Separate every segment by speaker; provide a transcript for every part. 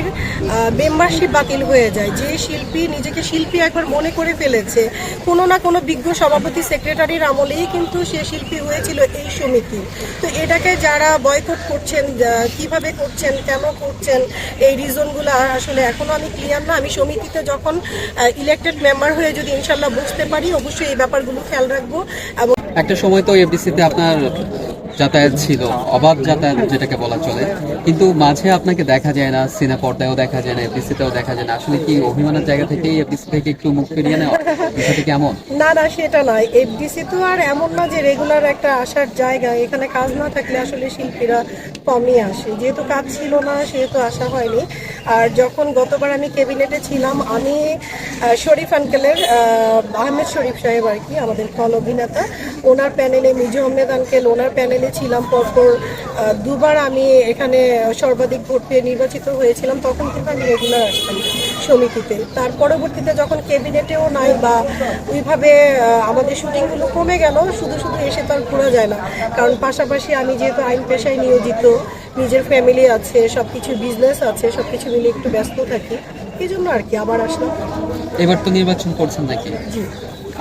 Speaker 1: শিল্পীর মেম্বারশিপ বাতিল হয়ে যায়। যে শিল্পী নিজেকে শিল্পী একবার মনে করে ফেলেছে, কোনো না কোনো বিজ্ঞ সভাপতি সেক্রেটারির আমলেই কিন্তু সে শিল্পী হয়েছিল এই সমিতি। তো এটাকে যারা বয়কট করছেন, কিভাবে করছেন, কেন করছেন, এই রিজনগুলো আসলে এখনো আমি ক্লিয়ার না। আমি সমিতিতে যখন ইলেক্টেড মেম্বার হয়ে যদি ইনশাল্লাহ বুঝতে পারি, অবশ্যই এই ব্যাপারগুলো খেয়াল রাখবো। এবং
Speaker 2: একটা সময় তো এফডিসিতে আপনার যাতায়াত ছিল, অবাধ যাতায়াত যেটাকে বলা চলে, কিন্তু মাঝে আপনাকে দেখা যায় না, সিনে পর্দায়ও দেখা যায় না, এফডিসিতেও দেখা যায় না। আসলে কি অভিমানের জায়গা থেকেই এফডিসি থেকে একটু মুখ ফিরিয়ে নেওয়া, বিষয়টা কেমন?
Speaker 1: না না, সেটা নয়। এফডিসি তো আর এমন না যে রেগুলার একটা আসার জায়গা। এখানে কাজ না থাকলে আসলে শিল্পীরা কমই আসে, যেহেতু কাজ ছিল না সেহেতু আসা হয়নি। আর যখন গতবার আমি ক্যাবিনেটে ছিলাম, আমি শরীফ আঙ্কেলের, আহমেদ শরীফ সাহেব আর কি, আমাদের কল অভিনেতা, ওনার প্যানেলে, মিজু আহমেদ আঙ্কেল ওনার প্যানেলে ছিলাম। পরপর দুবার আমি এখানে সর্বাধিক ভোট পেয়ে নির্বাচিত হয়েছিলাম। তখন কিন্তু আমি রেগুলার আসতাম সমিতিতে। তার পরবর্তীতে যখন ক্যাবিনেটেও নাই বা ওইভাবে আমাদের শুটিংগুলো কমে গেল, শুধু শুধু এসে তো আর ঘোরা যায় না। কারণ পাশাপাশি আমি যেহেতু আইন পেশায় নিয়োজিত, নিজের ফ্যামিলি আছে, সব কিছু বিজনেস আছে, সব কিছু মিলে একটু ব্যস্ত থাকি, এই জন্য আর কি আবার আসলাম।
Speaker 2: এবার তো নির্বাচন করছেন নাকি?
Speaker 1: জি।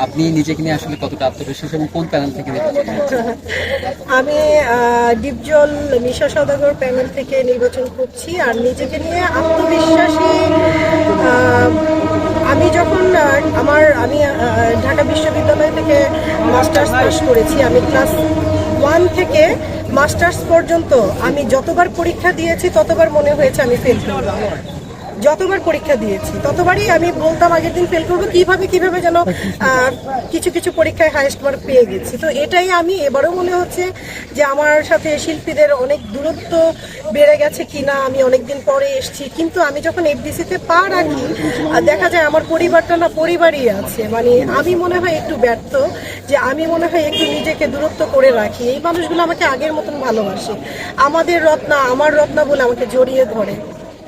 Speaker 2: আপনি নিজেকে নিয়ে আসলে কতটা আত্মবিশ্বাস এবং কোন প্যানেল থেকে নির্বাচন করছেন?
Speaker 1: আমি ডিপজল মিশা সওদাগর প্যানেল থেকে নির্বাচন করছি। আর নিজেকে নিয়ে আত্মবিশ্বাসী, আমি যখন আমি ঢাকা বিশ্ববিদ্যালয় থেকে মাস্টার্স পাস করেছি। আমি ক্লাস 1 থেকে মাস্টার্স পর্যন্ত আমি যতবার পরীক্ষা দিয়েছি ততবার মনে হয়েছে আমি ফেল করব। যতবার পরীক্ষা দিয়েছি ততবারই আমি বলতাম আগের দিন ফেল করবো, কিভাবে যেন কিছু কিছু পরীক্ষায় হাইয়েস্ট মার্ক পেয়ে গেছি। তো এটাই আমি এবারও মনে হচ্ছে যে আমার সাথে শিল্পীদের অনেক দূরত্ব বেড়ে গেছে কিনা। আমি অনেকদিন পরে এসেছি, কিন্তু আমি যখন এফডিসিতে পা রাখি দেখা যায় আমার পরিবারটা না পরিবারই আছে। মানে আমি মনে হয় একটু ব্যর্থ, যে আমি মনে হয় একটু নিজেকে দূরত্ব করে রাখি। এই মানুষগুলো আমাকে আগের মতন ভালোবাসে, আমাদের রত্না, আমার রত্না বলে আমাকে জড়িয়ে ধরে।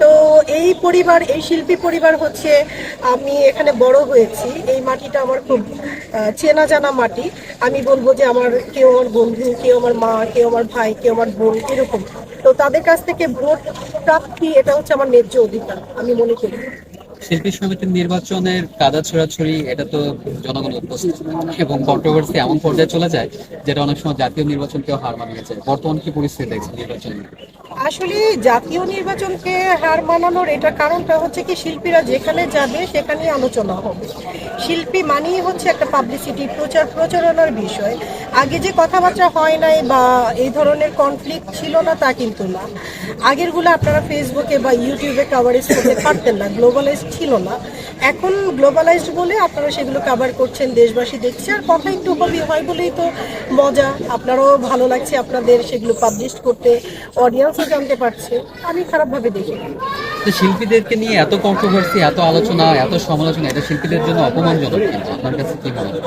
Speaker 1: তো এই পরিবার, এই শিল্পী পরিবার হচ্ছে, আমি এখানে বড় হয়েছি, এই মাটিটা আমার খুব চেনা জানা মাটি। আমি বলবো যে আমার কেউ আমার বন্ধু, কেউ আমার মা, কেউ আমার ভাই, কেউ আমার বোন, এরকম। তো তাদের কাছ থেকে ভোট প্রাপ্তি, এটা হচ্ছে আমার ন্যায্য অধিকার আমি মনে করি।
Speaker 2: শিল্পী সমিতির নির্বাচনের কাদা ছোড়াছড়ি, এটা তো জনগণ উপস্থিত এবং কন্ট্রোভার্সি এমন পর্যায়ে চলে যায় যেটা অনেক সময় জাতীয় নির্বাচনকেও হার মানিয়ে যায়। বর্তমান কি পরিস্থিতি দেখছে নির্বাচন?
Speaker 1: আসলে জাতীয় নির্বাচনকে হার মানানোর এটা কারণটা হচ্ছে কি, শিল্পীরা যেখানে যাবে সেখানেই আলোচনা হবে। শিল্পী মানেই হচ্ছে একটা পাবলিসিটি, প্রচারণার বিষয়। আগে যে কথাবার্তা হয় নাই বা এই ধরনের কনফ্লিক্ট ছিল না তা কিন্তু না। আগেরগুলো আপনারা ফেসবুকে বা ইউটিউবে কাভারেজ করতে পারতেন না, গ্লোবালাইজড ছিল না। এখন গ্লোবালাইজড বলে আপনারা সেগুলো কাভার করছেন, দেশবাসী দেখছে, আর কথা একটু হবি হয় বলেই তো মজা। আপনারাও ভালো লাগছে আপনাদের সেগুলো পাবলিশ করতে, অডিয়েন্সও জানতে পারছে। আমি খারাপভাবে দেখি না।
Speaker 2: তো শিল্পীদেরকে নিয়ে এত কন্ট্রোভার্সি, এত আলোচনা, এত সমালোচনা, এটা শিল্পীদের জন্য অপমানজনক। আপনার কাছে কি মনে হয়?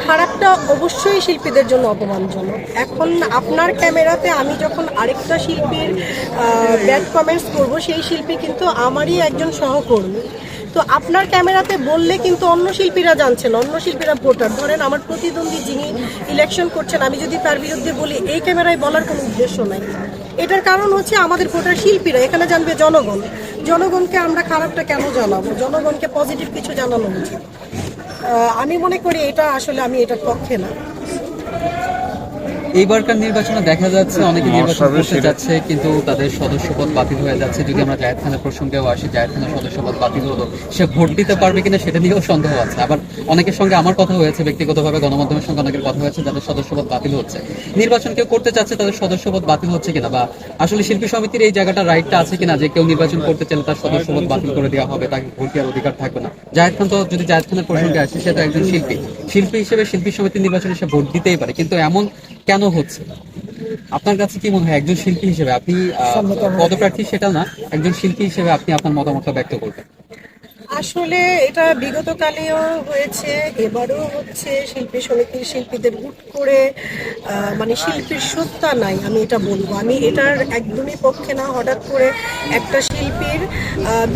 Speaker 1: খারাপটা অবশ্যই শিল্পীদের জন্য অপমানজনক। এখন আপনার ক্যামেরাতে আমি যখন আরেকটা শিল্পীর ব্যাড কমেন্টস করব, সেই শিল্পী কিন্তু আমারই একজন সহকর্মী। তো আপনার ক্যামেরাতে বললে কিন্তু অন্য শিল্পীরা জানছেন, অন্য শিল্পীরা ভোটার। ধরেন আমার প্রতিদ্বন্দ্বী যিনি ইলেকশন করছেন, আমি যদি তার বিরুদ্ধে বলি, এই ক্যামেরায় বলার কোনো উদ্দেশ্য নাই। এটার কারণ হচ্ছে আমাদের ভোটার শিল্পীরা, এখানে জানবে জনগণ। জনগণকে আমরা খারাপটা কেন জানাবো? জনগণকে পজিটিভ কিছু জানানো উচিত। আমি মনে করি এটা আসলে আমি এটার পক্ষে না।
Speaker 2: এইবারকার নির্বাচনে দেখা যাচ্ছে অনেকে নির্বাচন করতে যাচ্ছে কিন্তু তাদের সদস্যপদ বাতিল হয়ে যাচ্ছে। যদি আমরা জায়েদ খানের প্রসঙ্গেও আসি, জায়েদ খানের সদস্যপদ বাতিল হলো, সে ভোট দিতে পারবে কিনা সেটা নিয়েও সন্দেহ আছে। আবার অনেকের সঙ্গে আমার কথা হয়েছে, ব্যক্তিগতভাবে গণমাধ্যমের সঙ্গে অনেকের কথা হয়েছে যাদের সদস্যপদ বাতিল হচ্ছে। নির্বাচন কেউ করতে চাচ্ছে, তাদের সদস্যপদ বাতিল হচ্ছে কিনা, বা আসলে শিল্পী সমিতির এই জায়গাটা রাইটটা আছে কিনা যে কেউ নির্বাচন করতে চাইলে তার সদস্যপদ বাতিল করে দেওয়া হবে, তাকে ভোট দেওয়ার অধিকার থাকবে না। জায়েদ খান তো, যদি জায়েদ খানের প্রসঙ্গে আসে, সে তো একজন শিল্পী, শিল্পী হিসেবে শিল্পী সমিতির নির্বাচনে সে ভোট দিতেই পারে, কিন্তু এমন কেন হচ্ছে? আপনার কাছে কি মনে হয় একজন শিল্পী হিসেবে, আপনি পদপ্রার্থী সেটা না, একজন শিল্পী হিসেবে আপনি আপনার মতামতটা ব্যক্ত করবেন?
Speaker 1: আসলে এটা বিগত কালেও হয়েছে, এবারও হচ্ছে। শিল্পী সমিতির শিল্পীদের হুট করে মানে শিল্পীর সত্তা নাই, আমি এটা বলবো। আমি এটার একদমই পক্ষে না। হঠাৎ করে একটা শিল্পীর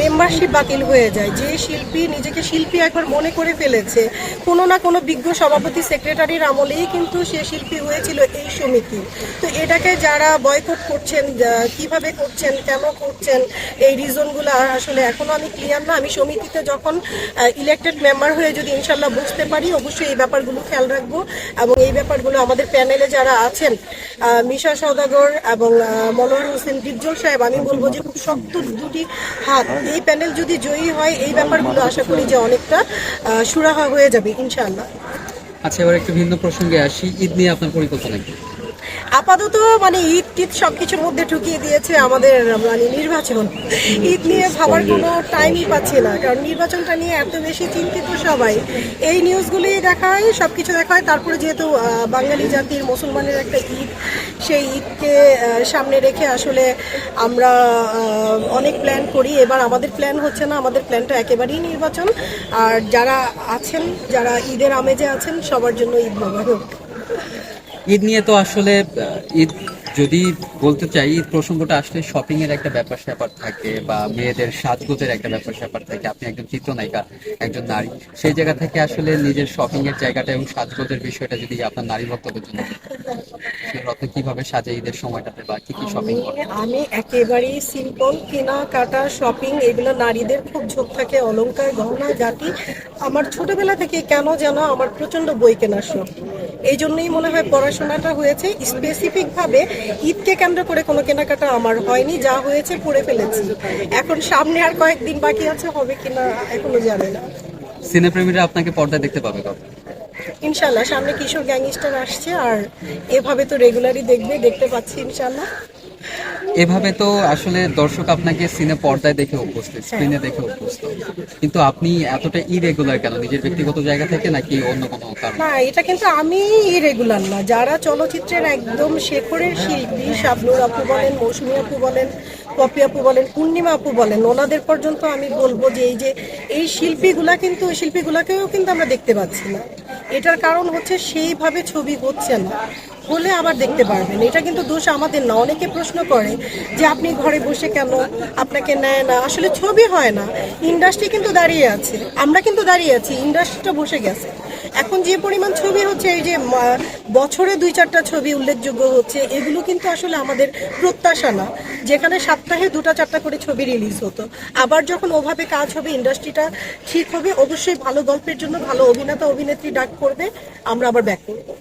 Speaker 1: মেম্বারশিপ বাতিল হয়ে যায়, যে শিল্পী নিজেকে শিল্পী একবার মনে করে ফেলেছে, কোনো না কোনো বিজ্ঞ সভাপতি সেক্রেটারির আমলেই কিন্তু সে শিল্পী হয়েছিল এই সমিতি। তো এটাকে যারা বয়কট করছেন, কিভাবে করছেন, কেন করছেন, এই রিজনগুলো আসলে এখনো আমি ক্লিয়ার না। আমি সমিতিতে যখন ইলেক্টেড মেম্বার হয়ে যদি ইনশাল্লাহ বুঝতে পারি, অবশ্যই এই ব্যাপারগুলো খেয়াল রাখবো এবং এই ব্যাপারগুলো আমাদের প্যানেলে যারা আছেন মিশা সওদাগর এবং মনোয়ার হোসেন ডিপজল সাহেব, আমি বলবো যে খুব শক্ত দুটি হাত, এই প্যানেল যদি জয়ী হয় এই ব্যাপারগুলো আশা করি যে অনেকটা সুরাহা হয়ে যাবে ইনশাআল্লাহ।
Speaker 2: আচ্ছা, এবার একটু ভিন্ন প্রসঙ্গে আসি, ঈদ নিয়ে আপনার পরিকল্পনা কি?
Speaker 1: আপাতত মানে ঈদ টিদ সবকিছুর মধ্যে ঢুকিয়ে দিয়েছে আমাদের মানে নির্বাচন। ঈদ নিয়ে ভাবার কোনো টাইমই পাচ্ছি না, কারণ নির্বাচনটা নিয়ে এত বেশি চিন্তিত সবাই। এই নিউজগুলি দেখায়, সবকিছু দেখায়, তারপরে যেহেতু বাঙালি জাতির মুসলমানের একটা ঈদ, সেই ঈদকে সামনে রেখে আসলে আমরা অনেক প্ল্যান করি। এবার আমাদের প্ল্যান হচ্ছে না, আমাদের প্ল্যানটা একেবারেই নির্বাচন। আর যারা আছেন, যারা ঈদের আমেজে আছেন, সবার জন্য ঈদ মোবারক।
Speaker 2: ঈদ নিয়ে তো আসলে ঈদ যদি বলতে চাই, ঈদ প্রসঙ্গটা আসলে শপিং এর একটা ব্যাপার স্যাপার থাকে বা মেয়েদের সাজগোজের একটা ব্যাপার স্যাপার থাকে। আপনি একজন চিত্রনায়িকা, একজন নারী, সেই জায়গা থেকে আসলে নিজের শপিং এর জায়গাটা এবং সাজগোজের বিষয়টা যদি আপনার নারী ভক্তদের জন্য আপনি কিভাবে সাজে ঈদের সময়টাতে বা কি কি শপিং করেন?
Speaker 1: আমি একেবারেই সিম্পল, কেনাকাটা শপিং এগুলো নারীদের খুব ঝোঁক থাকে, অলংকার গহনা জাতি। আমার ছোটবেলা থেকে কেন যেন আমার প্রচন্ড বই কেনার শখ, এই জন্যই মনে হয় পড়াশোনাটা হয়েছে। স্পেসিফিক ভাবে ঈদকে কেন্দ্র করে কোনো কেনাকাটা আমার হয়নি, যা হয়েছে পড়ে ফেলেছি। এখন সামনে আর কয়েকদিন বাকি আছে, হবে কিনা এখনো জানি না।
Speaker 2: সিনেপ্রেমীরা আপনাকে পর্দায় দেখতে পাবে কবে?
Speaker 1: ইনশাল্লাহ সামনে কিশোর গ্যাংস্টার আসছে, আর এভাবে তো রেগুলারই দেখতে পাচ্ছি ইনশাল্লাহ।
Speaker 2: এভাবে তো আসলে দর্শক আপনাকে সিনে পর্দায় দেখে অভ্যস্ত, স্ক্রিনে দেখে অভ্যস্ত, কিন্তু আপনি এতটা ইরেগুলার কেন? নিজের ব্যক্তিগত জায়গা থেকে নাকি অন্য কোনো কারণ?
Speaker 1: না, এটা কিন্তু আমি ইরেগুলার না। যারা চলচ্চিত্রের একদম শেখরের শিল্পী, শাবনূর আপু বলেন, মৌসুমী আপু বলেন, পপি আপু বলেন, পূর্ণিমা আপু বলেন, ওনাদের পর্যন্ত আমি বলবো যে এই শিল্পীগুলাকেও কিন্তু আমরা দেখতে পাচ্ছি না। এটার কারণ হচ্ছে সেইভাবে ছবি হচ্ছে না, হলে আবার দেখতে পারবেন। এটা কিন্তু দোষ আমাদের না। অনেকে প্রশ্ন করে যে আপনি ঘরে বসে কেন, আপনাকে নেয় না। আসলে ছবি হয় না, ইন্ডাস্ট্রি কিন্তু দাঁড়িয়ে আছে, আমরা কিন্তু দাঁড়িয়ে আছি, ইন্ডাস্ট্রিটা বসে গেছে। এখন যে পরিমাণ ছবি হচ্ছে, এই যে বছরে 2-4টা ছবি উল্লেখযোগ্য হচ্ছে, এগুলো কিন্তু আসলে আমাদের প্রত্যাশা না। যেখানে সপ্তাহে 2-4টা করে ছবি রিলিজ হতো, আবার যখন ওভাবে কাজ হবে, ইন্ডাস্ট্রিটা ঠিক হবে, অবশ্যই ভালো গল্পের জন্য ভালো অভিনেতা অভিনেত্রী ডাক করবে, আমরা আবার ব্যাক করবো।